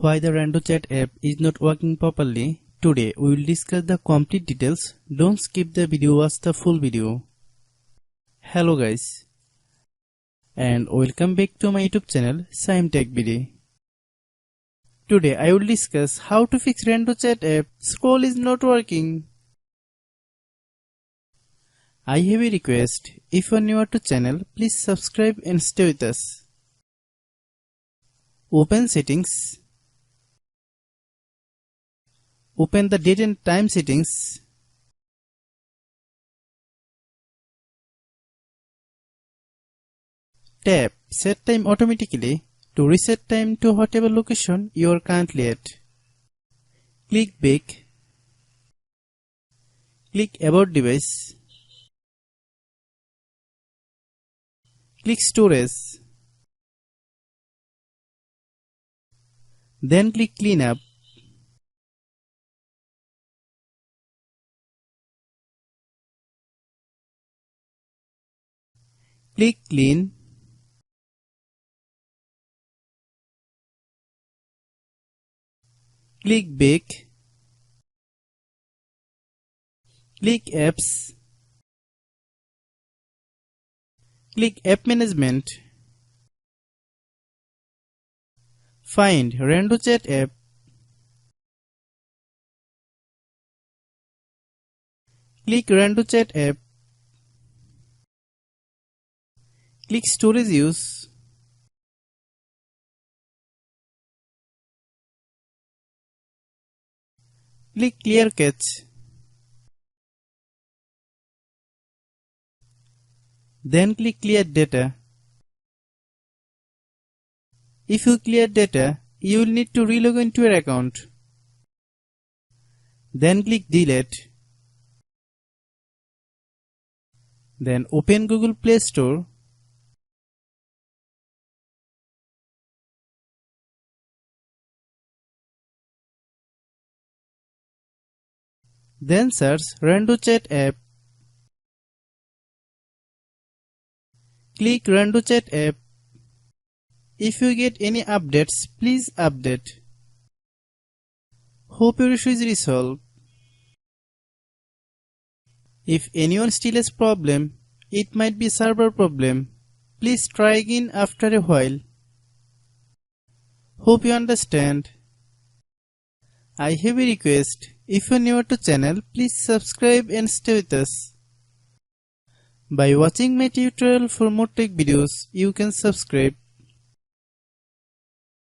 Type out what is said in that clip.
Why the RandoChat app is not working properly. Today we will discuss the complete details. Don't skip the video, watch the full video. Hello guys, and welcome back to my YouTube channel Shaem Tech Video. Today I will discuss how to fix RandoChat app. Scroll is not working. I have a request. If you are new to channel, please subscribe and stay with us. Open settings. Open the date and time settings. Tap Set Time automatically to reset time to whatever location you are currently at. Click Back. Click About Device. Click Storage. Then click Cleanup. Click Clean. Click Back. Click Apps. Click App Management. Find RandoChat app. Click RandoChat app. Click Storage Use. Click Clear Cache. Then click Clear Data. If you clear data, you will need to relog into your account. Then click Delete. Then open Google Play Store. Then search RandoChat app. Click RandoChat app. If you get any updates, please update. Hope your issue is resolved. If anyone still has problem, it might be server problem. Please try again after a while. Hope you understand. I have a request. If you are new to channel, please subscribe and stay with us. By watching my tutorial for more tech videos, you can subscribe.